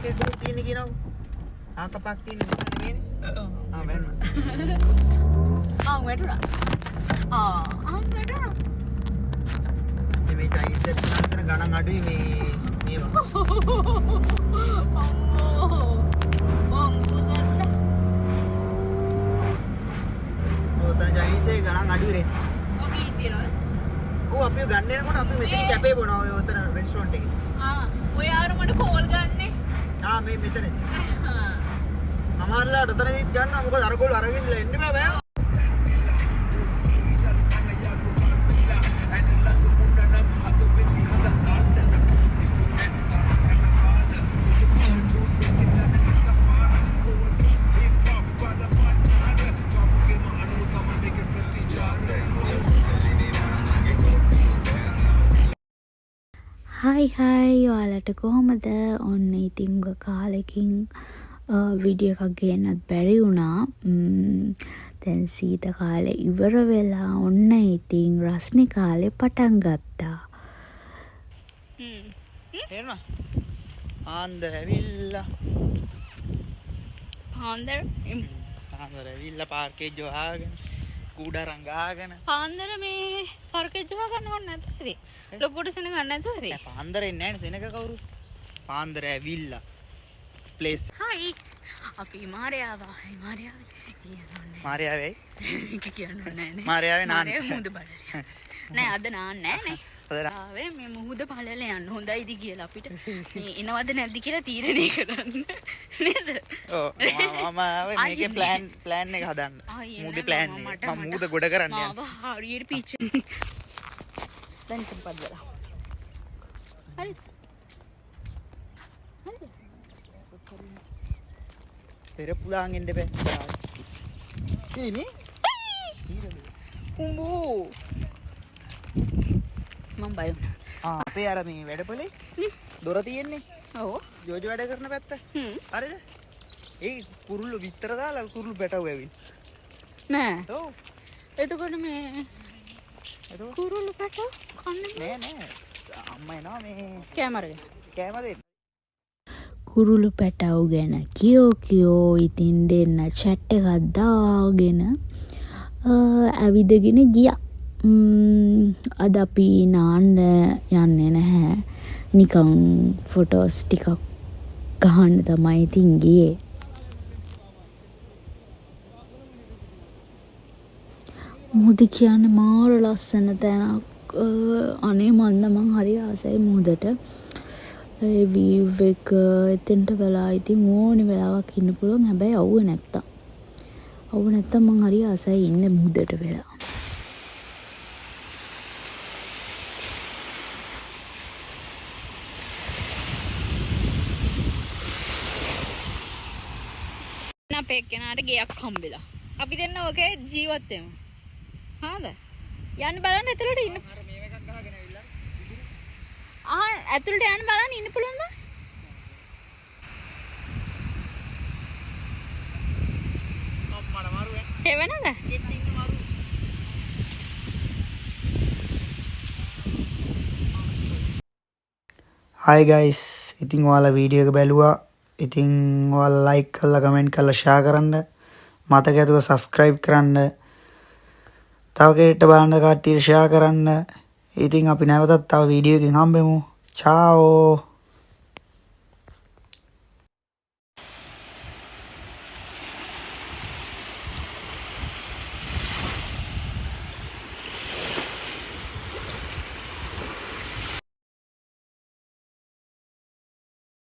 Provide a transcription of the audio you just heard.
එකේ ගුරු තියෙන කියනවා. ආකපක් තියෙන නෙමෙයිනේ. වෙන්න. වැටුණා. වැටුණා. මේ චයිස් එක තන ගණන් අඩුයි මේවා. ඔතන චයිස් එක ගණන් අඩුයි රෙත්. ඔකේ ඉතිරද? ඔව් අපි ගන්න යනකොට අපි මෙතන කැපේ බොනවා ඔය උතන රෙස්ටොරන්ට් එකේ. ඔය ආර මට කෝල් ගන්නෙ. මේ මෙතන. සමහරලාට උතනදිත් ගන්නවා මොකද අර කෝල් අරගෙන ඉඳලා එන්න බෑ. හයි ඔයාලට කොහොමද? ඔන්න ඉතින් කාලෙකින් වීඩියෝ එකක් ගේන්නත් බැරි වුණා. දැන් සීත කාලේ ඉවර වෙලා ඔන්න ඉතින් රස්නේ කාලේ පටන් ගත්තා. තේරුණා? ආන්දර ඇවිල්ලා. පාන්දර ඇවිල්ලා පාර්කේ ජොහාගෙන කුඩරන් ගාගෙන. පාන්දර මේ පාර්කේ ජොහා ගන්න ඕනේ නැද්ද? ලොකුට සෙනග ගන්න නැතුව හරි. පාන්දර එන්නේ නැහැ නේ සෙනග කවුරු? පාන්දර ඇවිල්ලා. ප්ලේස්. හයි. අපි මාරයාවා. මාරයාවේ. මාරයාවේ. කියන්න නෑනේ. මාරයාවේ නාන්න. මුහුද බලලා. නෑ අද නාන්න නෑනේ. ආවේ මේ මුහුද බලලා යන්න හොඳයිද කියලා අපිට එනවද නැද්ද කියලා තීරණය කරන්න. නේද? ඔව් මම ආවේ මේකේ ප්ලෑන් එක හදන්න. මුහුදේ ප්ලෑන් එක. මම මුහුද ගොඩ කරන්න යනවා. මාව හරියට පිච්. දැන් සිම්පල් වෙලා. හරි. පෙරපුලාන් එන්න බෑ. ඉන්නේ? උඹෝ. මම බය වුණා. අපේ අර මේ වැඩපොලේ දොර තියෙන්නේ. ඔව්. ජෝජෝ වැඩ කරන පැත්ත. හරිද? ඒ කුරුල්ල විතර දාලා කුරුළු පැටව ඇවිත්. නෑ. ඔව්. එතකොට මේ කුරුල්ල පැටව කන්නේ නෑ. අම්මා එනවා මේ කැමරගෙන. කෑම දෙන්න. කුරුළු පැටව් ගැන කියෝ ඉතින් දෙන්න chat එකක් දාගෙන ඇවිදගෙන ගියා. අද අපි නාන්න යන්නේ නැහැ. නිකන් ෆොටෝස් ටිකක් ගහන්න තමයි ඉතින් ගියේ. මුහුද කියන්නේ මාර ලස්සන තැනක්. අනේ මන් හරි ආසයි මුහුදට. ඒ වීව් එක එතෙන්ට වෙලා ඉතින් ඕනි වෙලාවක් ඉන්න පුළුවන්. හැබැයි අවුව නැත්තම් මං හරි ආසයි ඉන්න මුහුදට වෙලා. අපේ එක්කෙනාට ගයක් හම්බෙලා. අපි දෙන්න ඔකේ ජීවත් වෙමු. හාද? යන්න බලන්න ඇතුළට ඉන්න. මේ එකක් ගහගෙන ඇවිල්ලා. ඇතුළට යන්න බලන්න ඉන්න පුළුවන්ද? අම්මඩ මාරුවේ. හේවනද? ගෙත් ඉන්න මාරු. Hi guys. ඉතින් ඔයාලා වීඩියෝ එක බැලුවා. ඉතින් ඔයාලා ලයික් කරලා කමෙන්ට් කරලා ෂෙයා කරන්න. මතක ඇතුව සබස්ක්‍රයිබ් කරන්න. තව කෙනෙක්ට බලන්න කට්ටියට ෂෙයා කරන්න. ඉතින් අපි නැවතත් තව වීඩියෝ එකකින් හම්බෙමු. චාෝ.